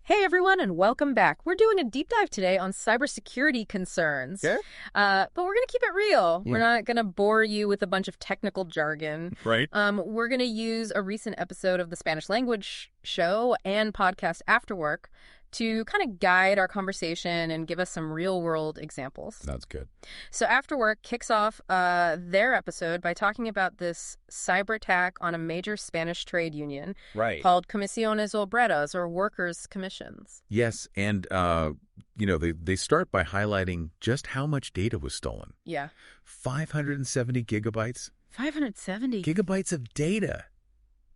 Hey everyone, and welcome back. We're doing a deep dive today on cybersecurity concerns. Okay. But we're going to keep it real. Yeah. We're not going to bore you with a bunch of technical jargon. Right. We're going to use a recent episode of the Spanish language show and podcast After Work to kind of guide our conversation and give us some real-world examples. That's good. So After Work kicks off their episode by talking about this cyber attack on a major Spanish trade union called Comisiones Obreras, or workers' commissions. Yes, and they start by highlighting just how much data was stolen. Yeah. 570 gigabytes. 570 gigabytes of data.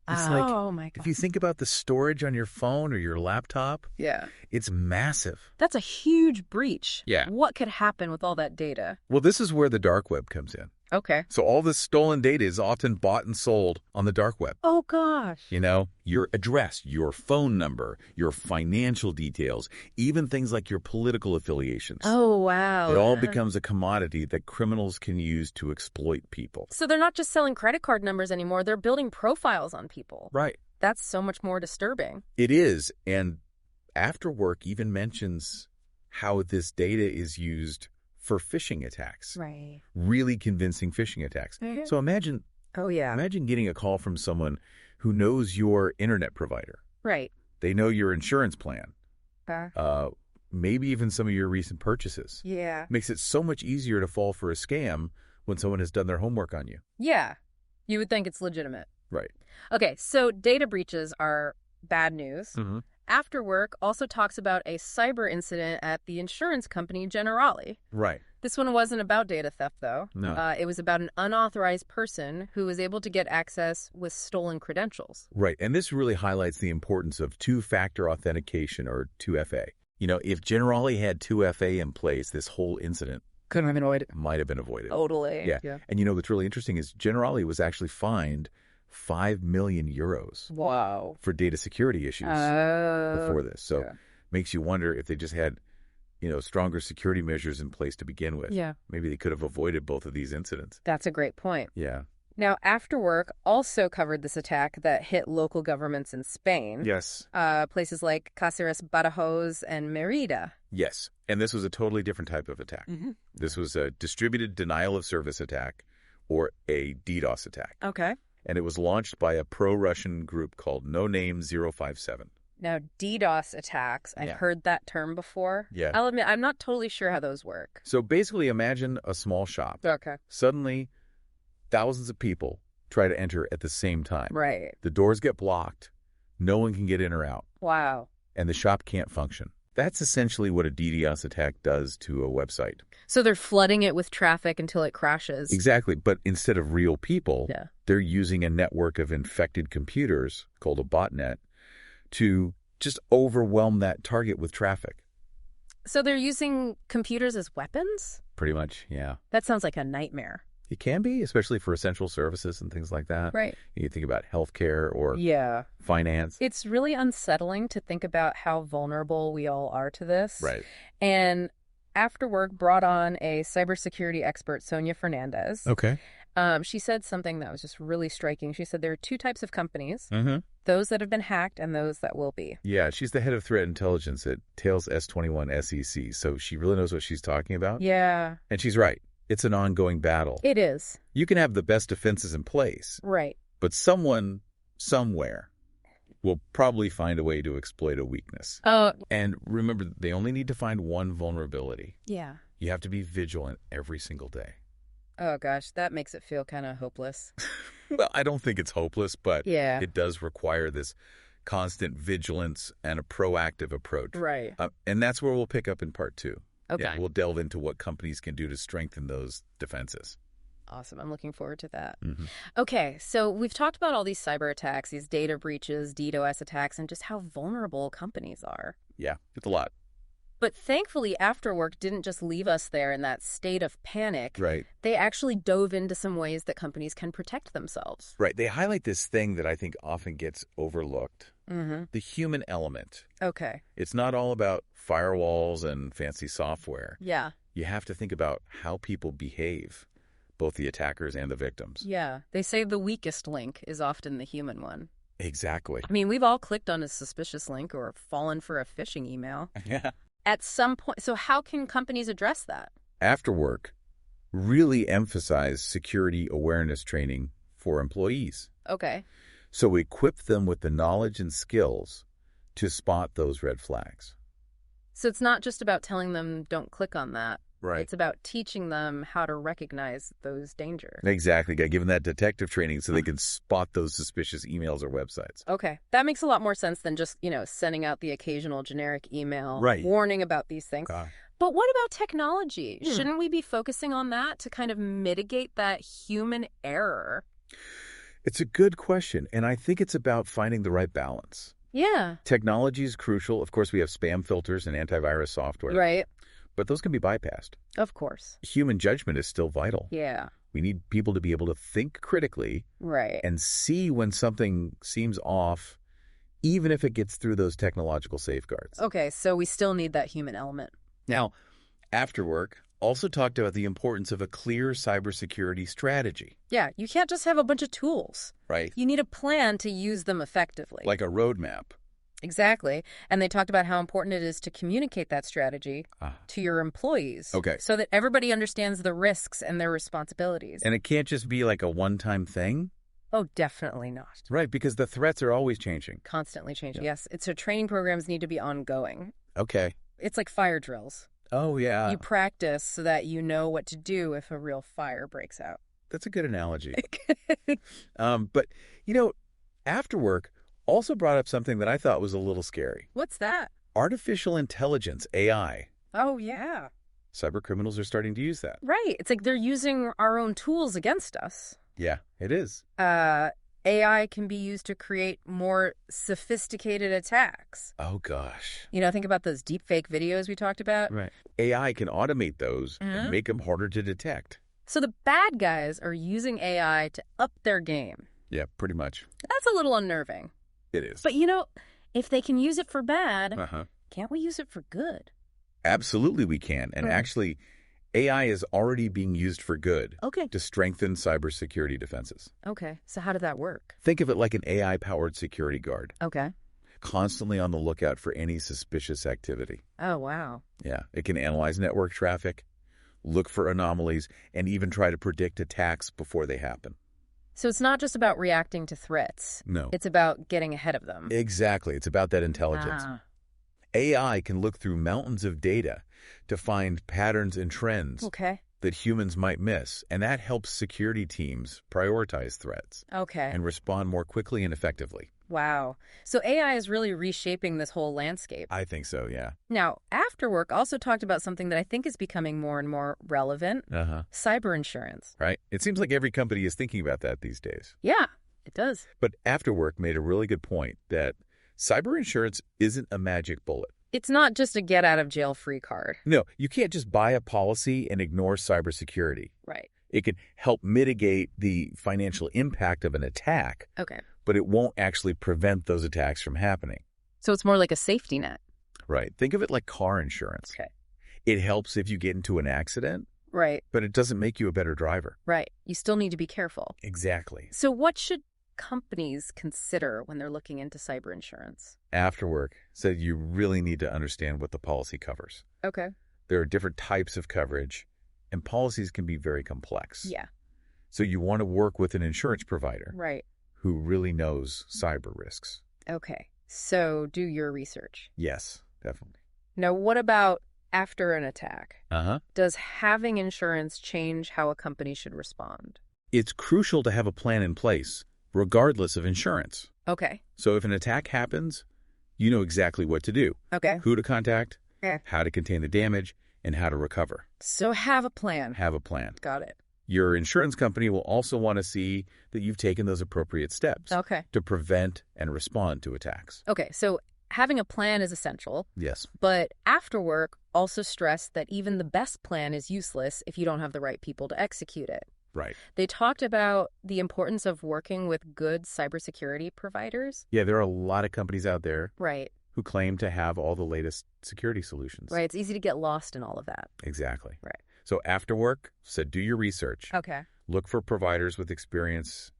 It's oh my God. If you think about the storage on your phone or your laptop, Yeah. it's massive. That's a huge breach. Yeah. What could happen with all that data? Well, this is where the dark web comes in. Okay. So all this stolen data is often bought and sold on the dark web. Oh, gosh. You know, your address, your phone number, your financial details, even things like your political affiliations. Oh, wow. It all becomes a commodity that criminals can use to exploit people. So they're not just selling credit card numbers anymore. They're building profiles on people. Right. That's so much more disturbing. It is. And After Work even mentions how this data is used for phishing attacks. Right. Really convincing phishing attacks. Mm-hmm. So imagine getting a call from someone who knows your internet provider. Right. They know your insurance plan. Okay. Maybe even some of your recent purchases. Yeah. Makes it so much easier to fall for a scam when someone has done their homework on you. Yeah. You would think it's legitimate. Right. Okay, so data breaches are bad news. Mm-hmm. After Work also talks about a cyber incident at the insurance company Generali. Right. This one wasn't about data theft, though. No. It was about an unauthorized person who was able to get access with stolen credentials. Right. And this really highlights the importance of two-factor authentication, or 2FA. You know, if Generali had 2FA in place, this whole incident Couldn't have been avoided. might have been avoided. Totally. Yeah. And you know what's really interesting is Generali was actually fined 5 million euros Wow. for data security issues before this. So makes you wonder if they just had, stronger security measures in place to begin with. Yeah. Maybe they could have avoided both of these incidents. That's a great point. Yeah. Now, After Work also covered this attack that hit local governments in Spain. Yes. Places like Cáceres, Badajoz, and Mérida. Yes. And this was a totally different type of attack. Mm-hmm. This was a distributed denial of service attack, or a DDoS attack. Okay. And it was launched by a pro-Russian group called No Name 057. Now, DDoS attacks, I've heard that term before. Yeah. I'll admit, I'm not totally sure how those work. So basically imagine a small shop. Okay. Suddenly, thousands of people try to enter at the same time. Right. The doors get blocked. No one can get in or out. Wow. And the shop can't function. That's essentially what a DDoS attack does to a website. So they're flooding it with traffic until it crashes. Exactly. But instead of real people, Yeah. they're using a network of infected computers called a botnet to just overwhelm that target with traffic. So they're using computers as weapons? Pretty much, yeah. That sounds like a nightmare. It can be, especially for essential services and things like that. Right. You think about healthcare or Yeah. finance. It's really unsettling to think about how vulnerable we all are to this. Right. And After Work brought on a cybersecurity expert, Sonia Fernández. Okay. She said something that was just really striking. She said there are two types of companies, Mm-hmm. those that have been hacked and those that will be. Yeah, she's the head of threat intelligence at Tales S21 SEC, so she really knows what she's talking about. Yeah. And she's right. It's an ongoing battle. It is. You can have the best defenses in place, Right. but someone, somewhere, will probably find a way to exploit a weakness. Oh. And remember, they only need to find one vulnerability. Yeah. You have to be vigilant every single day. Oh, gosh. That makes it feel kind of hopeless. Well, I don't think it's hopeless, but Yeah. it does require this constant vigilance and a proactive approach. Right. And that's where we'll pick up in part 2. Okay. Yeah, we'll delve into what companies can do to strengthen those defenses. Awesome. I'm looking forward to that. Mm-hmm. Okay, so we've talked about all these cyber attacks, these data breaches, DDoS attacks, and just how vulnerable companies are. Yeah, it's a lot. But thankfully, After Work didn't just leave us there in that state of panic. Right. They actually dove into some ways that companies can protect themselves. Right. They highlight this thing that I think often gets overlooked, Mm-hmm. the human element. Okay. It's not all about firewalls and fancy software. Yeah. You have to think about how people behave, both the attackers and the victims. Yeah. They say the weakest link is often the human one. Exactly. I mean, we've all clicked on a suspicious link or fallen for a phishing email. Yeah. At some point. So how can companies address that? After work, really emphasize security awareness training for employees. Okay. So equip them with the knowledge and skills to spot those red flags. So it's not just about telling them don't click on that. Right. It's about teaching them how to recognize those dangers. Exactly. Got to give them that detective training so they can spot those suspicious emails or websites. Okay. That makes a lot more sense than just, sending out the occasional generic email warning about these things. But what about technology? Shouldn't we be focusing on that to kind of mitigate that human error? It's a good question, and I think it's about finding the right balance. Yeah. Technology is crucial. Of course, we have spam filters and antivirus software. Right. But those can be bypassed. Of course. Human judgment is still vital. Yeah. We need people to be able to think critically. Right. And see when something seems off, even if it gets through those technological safeguards. Okay, so we still need that human element. Now, After Work also talked about the importance of a clear cybersecurity strategy. Yeah, you can't just have a bunch of tools. Right. You need a plan to use them effectively. Like a roadmap. Exactly. And they talked about how important it is to communicate that strategy to your employees. Okay. So that everybody understands the risks and their responsibilities. And it can't just be like a one-time thing? Oh, definitely not. Right, because the threats are always changing. Constantly changing, yes. So training programs need to be ongoing. Okay. It's like fire drills. Oh, yeah. You practice so that you know what to do if a real fire breaks out. That's a good analogy. But, After Work also brought up something that I thought was a little scary. What's that? Artificial intelligence, AI. Oh, yeah. Cybercriminals are starting to use that. Right. It's like they're using our own tools against us. Yeah, it is. AI can be used to create more sophisticated attacks. Oh, gosh. Think about those deepfake videos we talked about. Right. AI can automate those and make them harder to detect. So the bad guys are using AI to up their game. Yeah, pretty much. That's a little unnerving. It is. But, if they can use it for bad, can't we use it for good? Absolutely we can. And actually, AI is already being used for good to strengthen cybersecurity defenses. Okay. So how did that work? Think of it like an AI-powered security guard. Okay. Constantly on the lookout for any suspicious activity. Oh, wow. Yeah. It can analyze network traffic, look for anomalies, and even try to predict attacks before they happen. So it's not just about reacting to threats. No. It's about getting ahead of them. Exactly. It's about that intelligence. AI can look through mountains of data to find patterns and trends that humans might miss, and that helps security teams prioritize threats and respond more quickly and effectively. Wow. So AI is really reshaping this whole landscape. I think so, yeah. Now, After Work also talked about something that I think is becoming more and more relevant, cyber insurance. Right. It seems like every company is thinking about that these days. Yeah, it does. But After Work made a really good point that cyber insurance isn't a magic bullet. It's not just a get-out-of-jail-free card. No, you can't just buy a policy and ignore cybersecurity. Right. It can help mitigate the financial impact of an attack, but it won't actually prevent those attacks from happening. So it's more like a safety net. Right. Think of it like car insurance. Okay. It helps if you get into an accident. Right. But it doesn't make you a better driver. Right. You still need to be careful. Exactly. So what should companies consider when they're looking into cyber insurance? After Work said you really need to understand what the policy covers. Okay. There are different types of coverage, and policies can be very complex. Yeah. So you want to work with an insurance provider who really knows cyber risks. Okay. So do your research. Yes, definitely. Now, what about after an attack? Does having insurance change how a company should respond? It's crucial to have a plan in place, regardless of insurance. Okay. So if an attack happens, you know exactly what to do. Okay. Who to contact, how to contain the damage, and how to recover. So have a plan. Have a plan. Got it. Your insurance company will also want to see that you've taken those appropriate steps to prevent and respond to attacks. Okay, so having a plan is essential. Yes. But After Work also stressed that even the best plan is useless if you don't have the right people to execute it. Right. They talked about the importance of working with good cybersecurity providers. Yeah, there are a lot of companies out there who claim to have all the latest security solutions. Right. It's easy to get lost in all of that. Exactly. Right. So After Work said do your research. Okay. Look for providers with experience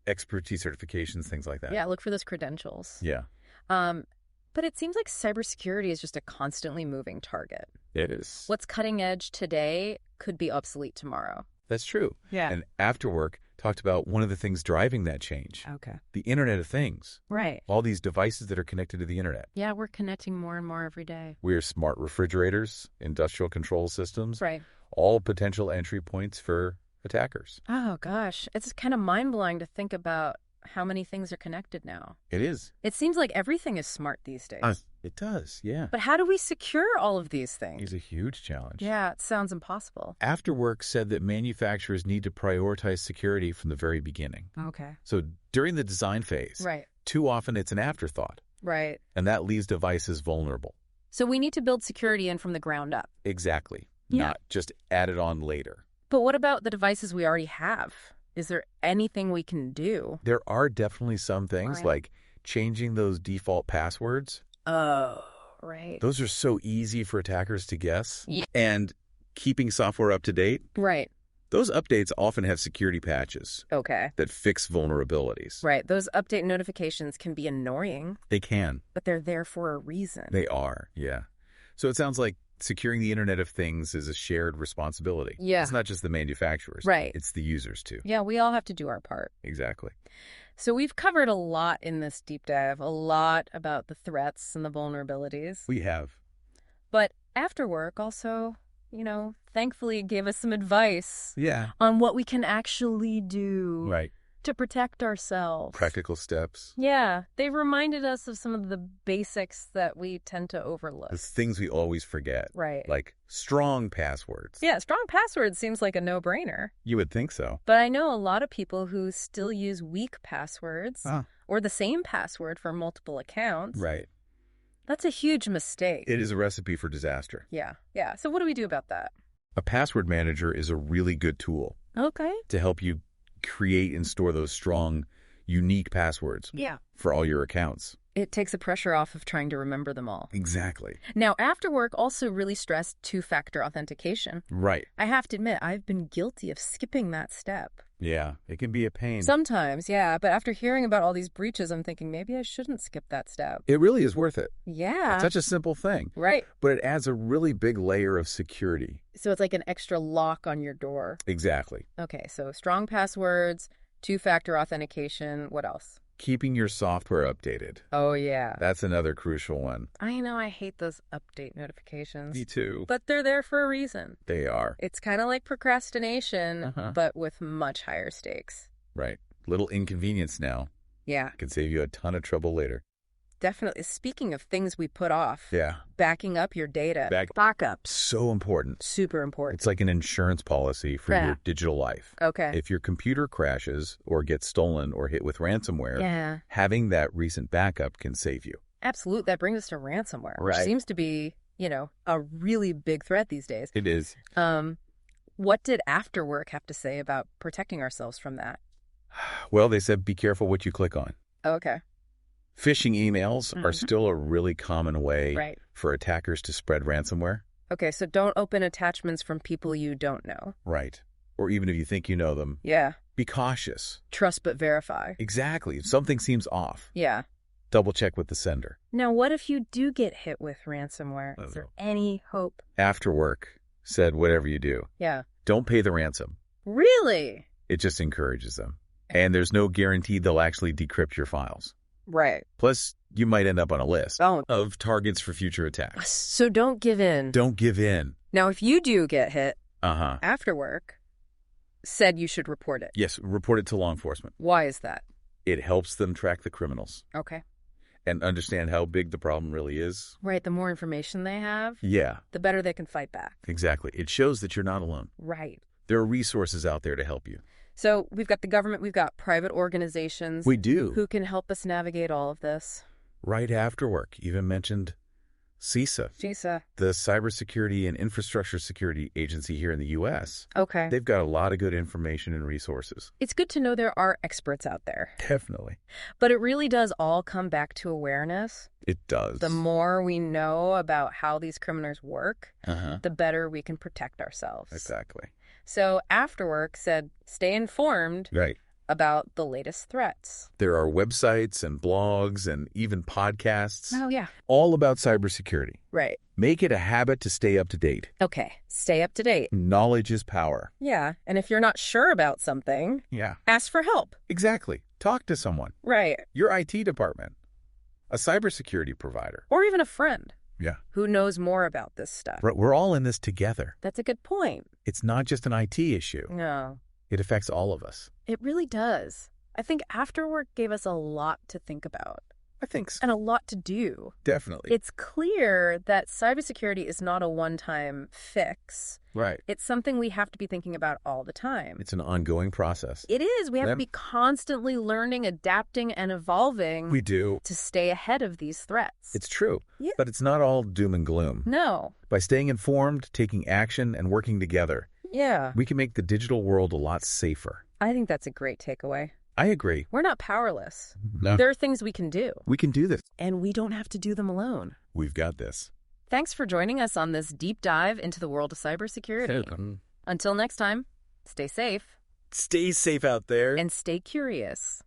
expertise certifications, things like that. Yeah, look for those credentials. Yeah. But it seems like cybersecurity is just a constantly moving target. It is. What's cutting edge today could be obsolete tomorrow. That's true. Yeah. And After Work talked about one of the things driving that change. Okay. The Internet of Things. Right. All these devices that are connected to the Internet. Yeah, we're connecting more and more every day. We're smart refrigerators, industrial control systems. Right. All potential entry points for attackers. Oh, gosh. It's kind of mind-blowing to think about how many things are connected now. It is. It seems like everything is smart these days. It does, yeah. But how do we secure all of these things? It's a huge challenge. Yeah, it sounds impossible. After Work said that manufacturers need to prioritize security from the very beginning. Okay. So during the design phase, right, too often it's an afterthought. Right. And that leaves devices vulnerable. So we need to build security in from the ground up. Exactly. Yeah. Not just add it on later. But what about the devices we already have? Is there anything we can do? There are definitely some things like changing those default passwords. Oh, right. Those are so easy for attackers to guess. Yeah. And keeping software up to date. Right. Those updates often have security patches. Okay. That fix vulnerabilities. Right. Those update notifications can be annoying. They can. But they're there for a reason. They are, yeah. So it sounds like securing the Internet of Things is a shared responsibility. Yeah. It's not just the manufacturers. Right. It's the users, too. Yeah, we all have to do our part. Exactly. So we've covered a lot in this deep dive, a lot about the threats and the vulnerabilities. We have. But After Work also, thankfully gave us some advice. Yeah. On what we can actually do. Right. To protect ourselves. Practical steps. Yeah. They reminded us of some of the basics that we tend to overlook. The things we always forget. Right. Like strong passwords. Yeah, strong passwords seems like a no-brainer. You would think so. But I know a lot of people who still use weak passwords or the same password for multiple accounts. Right. That's a huge mistake. It is a recipe for disaster. Yeah. Yeah. So what do we do about that? A password manager is a really good tool. Okay. To help you create and store those strong, unique passwords. Yeah. For all your accounts. It takes the pressure off of trying to remember them all. Exactly. Now, After Work also really stressed two-factor authentication. Right. I have to admit, I've been guilty of skipping that step. Yeah, it can be a pain. Sometimes, yeah. But after hearing about all these breaches, I'm thinking maybe I shouldn't skip that step. It really is worth it. Yeah. It's such a simple thing. Right. But it adds a really big layer of security. So it's like an extra lock on your door. Exactly. Okay, so strong passwords, two-factor authentication, what else? Keeping your software updated. Oh, yeah. That's another crucial one. I know, I hate those update notifications. Me too. But they're there for a reason. They are. It's kind of like procrastination, but with much higher stakes. Right. Little inconvenience now. Yeah. Can save you a ton of trouble later. Definitely. Speaking of things we put off. Yeah. Backing up your data. Backup. So important. Super important. It's like an insurance policy for your digital life. Okay. If your computer crashes or gets stolen or hit with ransomware, having that recent backup can save you. Absolutely. That brings us to ransomware, right. Which seems to be, a really big threat these days. It is. What did After Work have to say about protecting ourselves from that? Well, they said be careful what you click on. Okay. Phishing emails are still a really common way for attackers to spread ransomware. Okay, so don't open attachments from people you don't know. Right. Or even if you think you know them. Yeah. Be cautious. Trust but verify. Exactly. If something seems off. Yeah. Double check with the sender. Now, what if you do get hit with ransomware? Is there any hope? After Work said whatever you do. Yeah. Don't pay the ransom. Really? It just encourages them. And there's no guarantee they'll actually decrypt your files. Right. Plus, you might end up on a list of targets for future attacks. So don't give in. Don't give in. Now, if you do get hit, After Work said you should report it. Yes, report it to law enforcement. Why is that? It helps them track the criminals. Okay. And understand how big the problem really is. Right. The more information they have, the better they can fight back. Exactly. It shows that you're not alone. Right. There are resources out there to help you. So we've got the government, we've got private organizations. We do. Who can help us navigate all of this. Right. After Work even mentioned CISA. The Cybersecurity and Infrastructure Security Agency here in the U.S. Okay. They've got a lot of good information and resources. It's good to know there are experts out there. Definitely. But it really does all come back to awareness. It does. The more we know about how these criminals work, the better we can protect ourselves. Exactly. So After Work said, stay informed. Right. about the latest threats. There are websites and blogs and even podcasts. Oh, yeah. All about cybersecurity. Right. Make it a habit to stay up to date. Okay, stay up to date. Knowledge is power. Yeah, and if you're not sure about something, ask for help. Exactly. Talk to someone. Right. Your IT department. A cybersecurity provider. Or even a friend. Yeah. Who knows more about this stuff. We're all in this together. That's a good point. It's not just an IT issue. No. It affects all of us. It really does. I think Afterwork gave us a lot to think about. I think so. And a lot to do. Definitely. It's clear that cybersecurity is not a one-time fix. Right. It's something we have to be thinking about all the time. It's an ongoing process. It is. We have to be constantly learning, adapting, and evolving. We do. To stay ahead of these threats. It's true. Yeah. But it's not all doom and gloom. No. By staying informed, taking action, and working together, we can make the digital world a lot safer. I think that's a great takeaway. I agree. We're not powerless. No. There are things we can do. We can do this. And we don't have to do them alone. We've got this. Thanks for joining us on this deep dive into the world of cybersecurity. Until next time, stay safe. Stay safe out there. And stay curious.